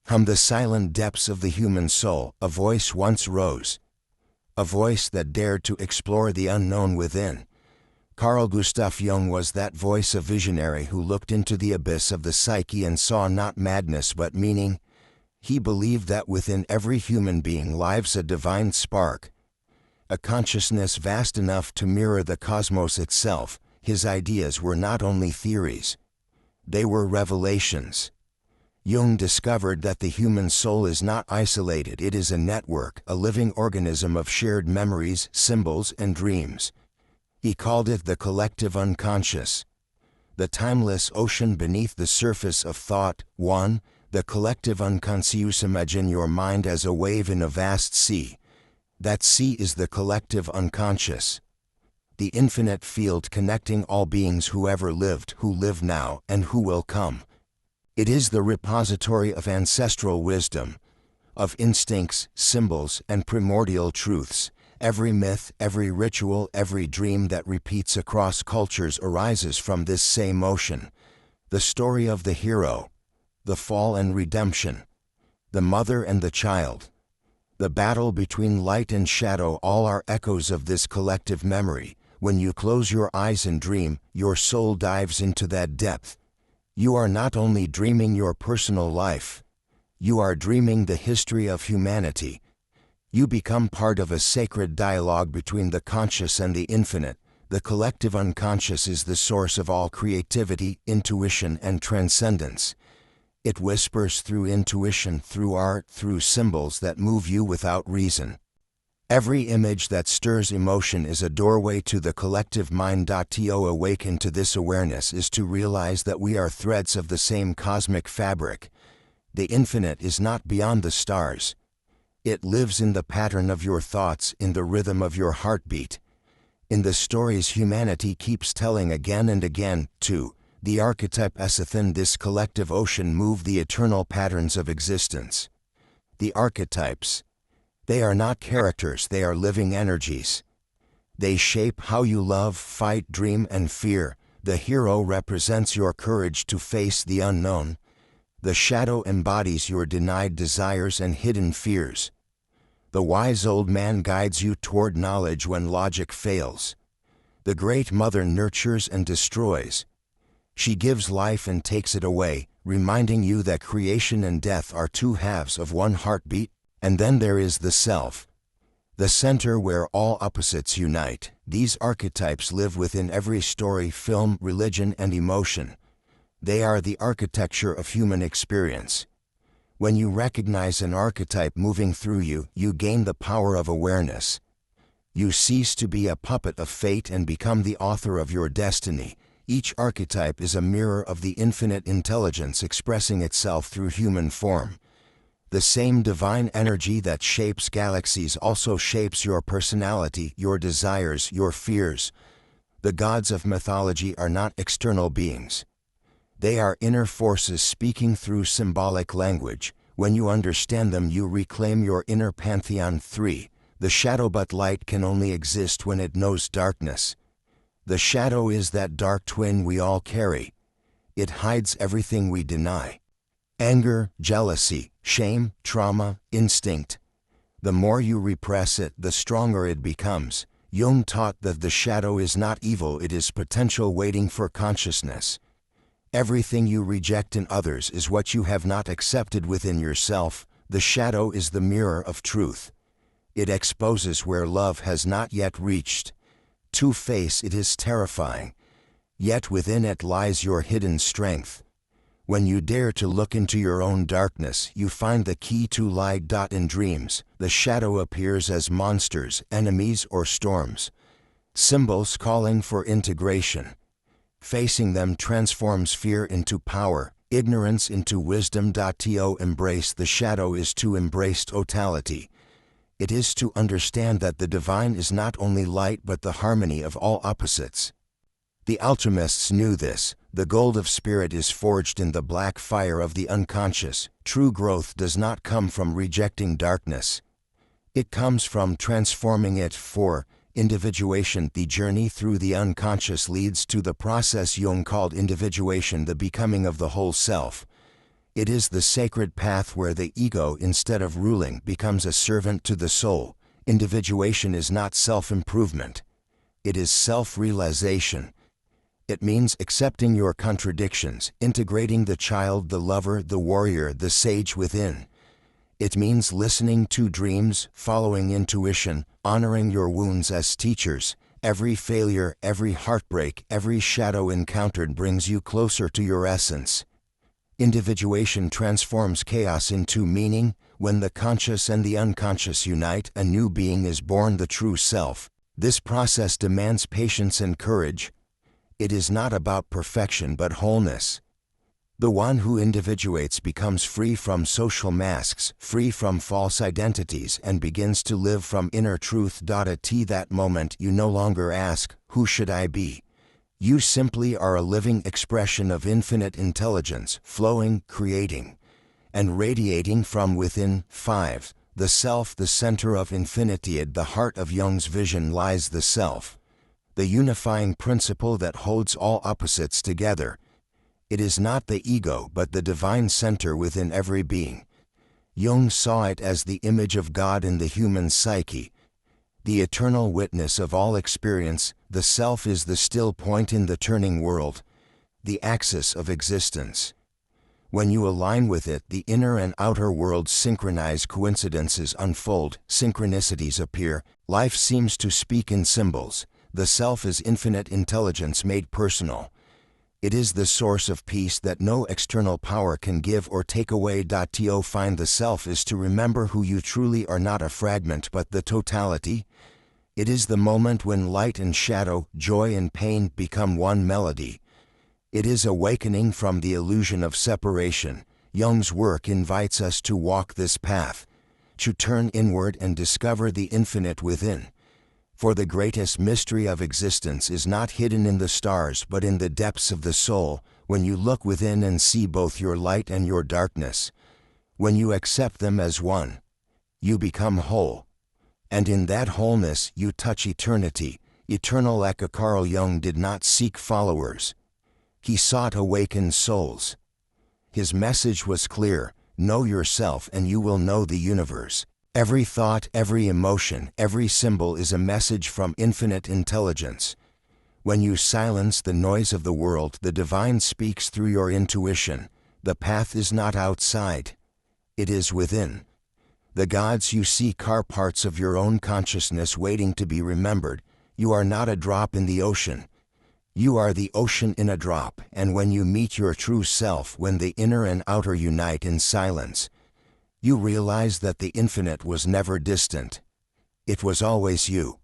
From the silent depths of the human soul, a voice once rose. A voice that dared to explore the unknown within. Carl Gustav Jung was that voice, a visionary who looked into the abyss of the psyche and saw not madness but meaning. He believed that within every human being lives a divine spark, a consciousness vast enough to mirror the cosmos itself. His ideas were not only theories, they were revelations. Jung discovered that the human soul is not isolated, it is a network, a living organism of shared memories, symbols, and dreams. He called it the collective unconscious, the timeless ocean beneath the surface of thought. 1. The collective unconscious. Imagine your mind as a wave in a vast sea. That sea is the collective unconscious, the infinite field connecting all beings who ever lived, who live now, and who will come. It is the repository of ancestral wisdom, of instincts, symbols, and primordial truths. Every myth, every ritual, every dream that repeats across cultures arises from this same ocean. The story of the hero, the fall and redemption, the mother and the child, the battle between light and shadow, all are echoes of this collective memory. When you close your eyes and dream, your soul dives into that depth. You are not only dreaming your personal life, you are dreaming the history of humanity. You become part of a sacred dialogue between the conscious and the infinite. The collective unconscious is the source of all creativity, intuition, and transcendence. It whispers through intuition, through art, through symbols that move you without reason. Every image that stirs emotion is a doorway to the collective mind. To awaken to this awareness is to realize that we are threads of the same cosmic fabric. The infinite is not beyond the stars. It lives in the pattern of your thoughts, in the rhythm of your heartbeat, in the stories humanity keeps telling again and again. 2. The archetypes. Within this collective ocean move the eternal patterns of existence. The archetypes. They are not characters, they are living energies. They shape how you love, fight, dream, and fear. The hero represents your courage to face the unknown. The shadow embodies your denied desires and hidden fears. The wise old man guides you toward knowledge when logic fails. The great mother nurtures and destroys. She gives life and takes it away, reminding you that creation and death are two halves of one heartbeat. And then there is the self, the center where all opposites unite. These archetypes live within every story, film, religion, and emotion. They are the architecture of human experience. When you recognize an archetype moving through you, you gain the power of awareness. You cease to be a puppet of fate and become the author of your destiny. Each archetype is a mirror of the infinite intelligence expressing itself through human form. The same divine energy that shapes galaxies also shapes your personality, your desires, your fears. The gods of mythology are not external beings. They are inner forces speaking through symbolic language. When you understand them, you reclaim your inner pantheon. 3. The shadow. But light can only exist when it knows darkness. The shadow is that dark twin we all carry. It hides everything we deny. Anger, jealousy, shame, trauma, instinct. The more you repress it, the stronger it becomes. Jung taught that the shadow is not evil, it is potential waiting for consciousness. Everything you reject in others is what you have not accepted within yourself. The shadow is the mirror of truth. It exposes where love has not yet reached. To face it is terrifying, yet within it lies your hidden strength. When you dare to look into your own darkness, you find the key to light. In dreams, the shadow appears as monsters, enemies, or storms. Symbols calling for integration. Facing them transforms fear into power, ignorance into wisdom. To embrace the shadow is to embrace totality. It is to understand that the divine is not only light but the harmony of all opposites. The alchemists knew this. The gold of spirit is forged in the black fire of the unconscious. True growth does not come from rejecting darkness. It comes from transforming it. 4. Individuation. The journey through the unconscious leads to the process Jung called individuation, the becoming of the whole self. It is the sacred path where the ego, instead of ruling, becomes a servant to the soul. Individuation is not self-improvement. It is self-realization. It means accepting your contradictions, integrating the child, the lover, the warrior, the sage within. It means listening to dreams, following intuition, honoring your wounds as teachers. Every failure, every heartbreak, every shadow encountered brings you closer to your essence. Individuation transforms chaos into meaning. When the conscious and the unconscious unite, a new being is born, the true self. This process demands patience and courage. It is not about perfection but wholeness. The one who individuates becomes free from social masks, free from false identities, and begins to live from inner truth. At that moment you no longer ask, "Who should I be?" You simply are a living expression of infinite intelligence, flowing, creating, and radiating from within. 5. The self, the center of infinity. At the heart of Jung's vision lies the self, the unifying principle that holds all opposites together. It is not the ego but the divine center within every being. Jung saw it as the image of God in the human psyche, the eternal witness of all experience. The self is the still point in the turning world, the axis of existence. When you align with it, the inner and outer worlds synchronize, coincidences unfold, synchronicities appear, life seems to speak in symbols. The self is infinite intelligence made personal. It is the source of peace that no external power can give or take away. To find the self is to remember who you truly are, not a fragment but the totality. It is the moment when light and shadow, joy and pain become one melody. It is awakening from the illusion of separation. Jung's work invites us to walk this path, to turn inward and discover the infinite within. For the greatest mystery of existence is not hidden in the stars but in the depths of the soul. When you look within and see both your light and your darkness, when you accept them as one, you become whole. And in that wholeness you touch eternity, eternal. Carl Jung did not seek followers. He sought awakened souls. His message was clear: know yourself and you will know the universe. Every thought, every emotion, every symbol is a message from infinite intelligence. When you silence the noise of the world, the divine speaks through your intuition. The path is not outside. It is within. The gods you seek are parts of your own consciousness waiting to be remembered. You are not a drop in the ocean. You are the ocean in a drop. And when you meet your true self, when the inner and outer unite in silence, you realize that the infinite was never distant. It was always you.